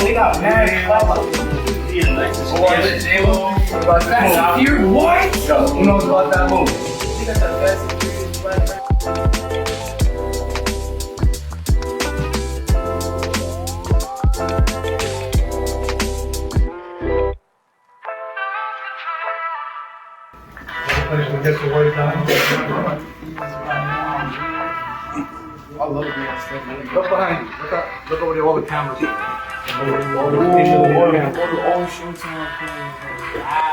We got mad Fast and Furious, what? Who knows about that movie? We got the Fast and Furious black. We'll get the work done. I love being on stage. Look behind you. Look over there, all the cameras. All the old Showtime things. Wow.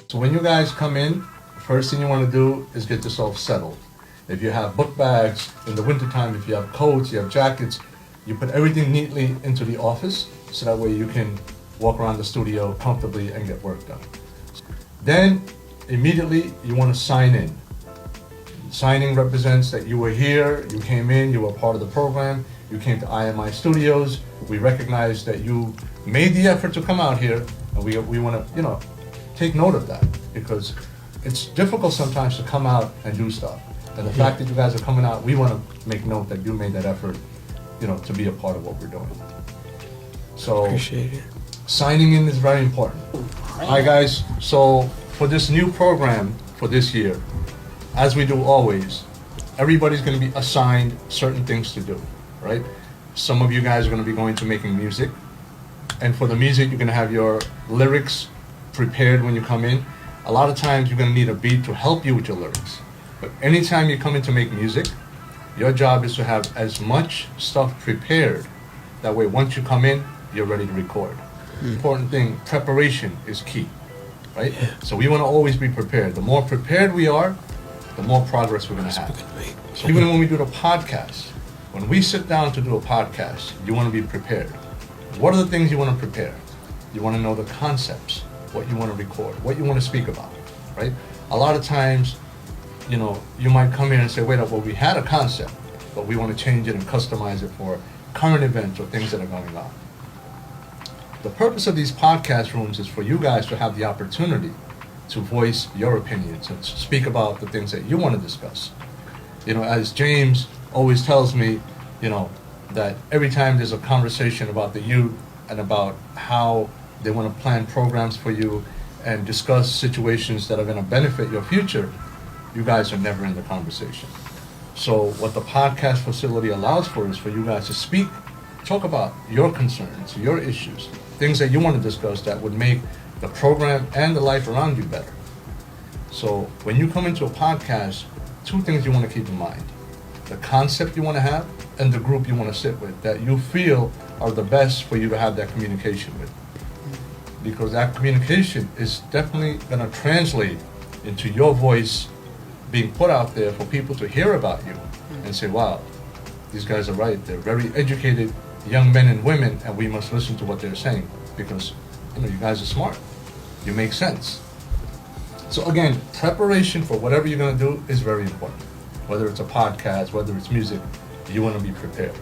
So when you guys come in, first thing you want to do is get yourself settled. If you have book bags in the wintertime, if you have coats, you have jackets, you put everything neatly into the office so that way you can walk around the studio comfortably and get work done. Then immediately you want to sign in. Signing represents that you were here, you came in, you were part of the program, you came to IMI Studios. We recognize that you made the effort to come out here, and we want to, take note of that, because it's difficult sometimes to come out and do stuff. And the fact that you guys are coming out, we want to make note that you made that effort, to be a part of what we're doing. So Appreciate it. signing in is very important. All right, guys, so for this new program for this year, as we do always, everybody's going to be assigned certain things to do, right? Some of you guys are going to be going to making music, and for the music, you're going to have your lyrics prepared when you come in. A lot of times you're going to need a beat to help you with your lyrics. But anytime you come in to make music, your job is to have as much stuff prepared. That way, once you come in, you're ready to record. Important thing, preparation is key, right? Yeah. So we want to always be prepared. The more prepared we are, the more progress we're going to have. So even when we do the podcast, when we sit down to do a podcast, you want to be prepared. What are the things you want to prepare? You want to know the concepts, what you want to record, what you want to speak about, right? A lot of times, you might come in and say, wait up, well, we had a concept, but we want to change it and customize it for current events or things that are going on. The purpose of these podcast rooms is for you guys to have the opportunity to voice your opinions and to speak about the things that you want to discuss. As James always tells me, that every time there's a conversation about the youth and about how they want to plan programs for you and discuss situations that are going to benefit your future, you guys are never in the conversation. So what the podcast facility allows for is for you guys to speak, talk about your concerns, your issues, things that you want to discuss that would make the program and the life around you better. So when you come into a podcast, two things you want to keep in mind: the concept you want to have and the group you want to sit with that you feel are the best for you to have that communication with. Because that communication is definitely going to translate into your voice being put out there for people to hear about you and say, wow, these guys are right. They're very educated young men and women, and we must listen to what they're saying because, you guys are smart. You make sense. So again, preparation for whatever you're going to do is very important. Whether it's a podcast, whether it's music, you want to be prepared.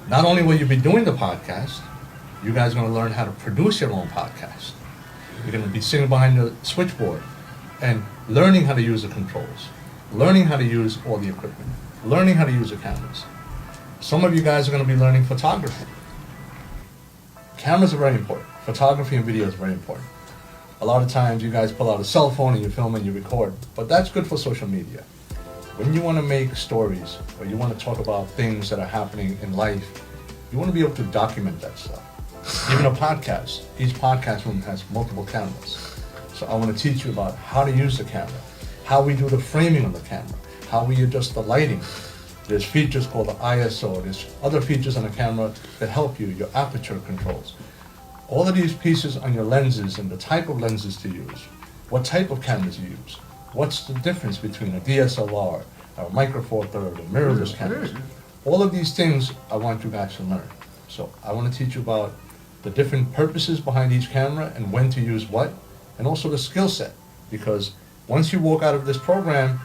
Not only will you be doing the podcast, you guys are going to learn how to produce your own podcast. You're going to be sitting behind the switchboard and learning how to use the controls, learning how to use all the equipment, learning how to use the cameras. Some of you guys are going to be learning photography. Cameras are very important. Photography and video is very important. A lot of times you guys pull out a cell phone and you film and you record, but that's good for social media. When you want to make stories or you want to talk about things that are happening in life, you want to be able to document that stuff. Even a podcast, each podcast room has multiple cameras. So I want to teach you about how to use the camera, how we do the framing of the camera, how we adjust the lighting. There's features called the ISO, there's other features on the camera that help you, your aperture controls. All of these pieces on your lenses and the type of lenses to use, what type of cameras you use, what's the difference between a DSLR, a Micro Four Third, a mirrorless camera. All of these things I want you guys to learn. So I want to teach you about the different purposes behind each camera and when to use what, and also the skill set. Because once you walk out of this program,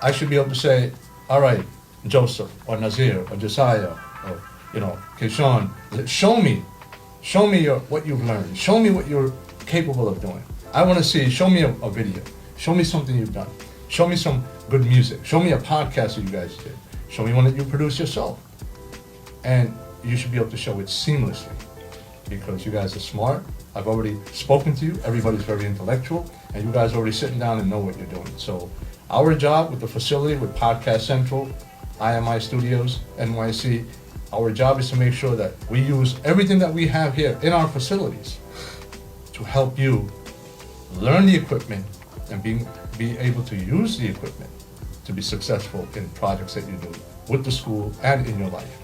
I should be able to say, all right, Joseph, or Nazir, or Josiah, or, Keishon, show me what you've learned. Show me what you're capable of doing. I want to see, show me a video. Show me something you've done. Show me some good music. Show me a podcast that you guys did. Show me one that you produced yourself. And you should be able to show it seamlessly because you guys are smart. I've already spoken to you. Everybody's very intellectual. And you guys are already sitting down and know what you're doing. So our job with the facility, with Podcast Central, IMI Studios, NYC, our job is to make sure that we use everything that we have here in our facilities to help you learn the equipment and be able to use the equipment to be successful in projects that you do with the school and in your life.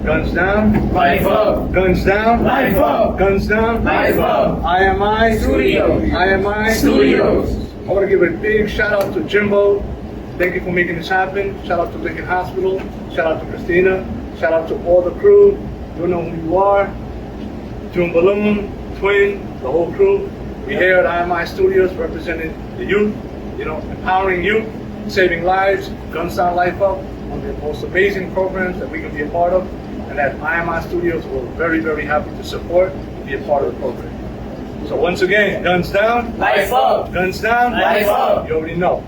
Guns down. Life up. Guns down. Life up. Guns down. Life up. IMI Studios. IMI Studios. I want to give a big shout out to Jimbo. Thank you for making this happen. Shout out to Lincoln Hospital. Shout out to Christina. Shout out to all the crew. You know who you are. June Balloon, Twin, the whole crew. We're here at IMI Studios representing the youth, empowering youth, saving lives, Guns Down, Life Up, one of the most amazing programs that we can be a part of, and that IMI Studios will very, very happy to support and be a part of the program. So once again, Guns Down, Life up. Guns Down, Life up. You already know.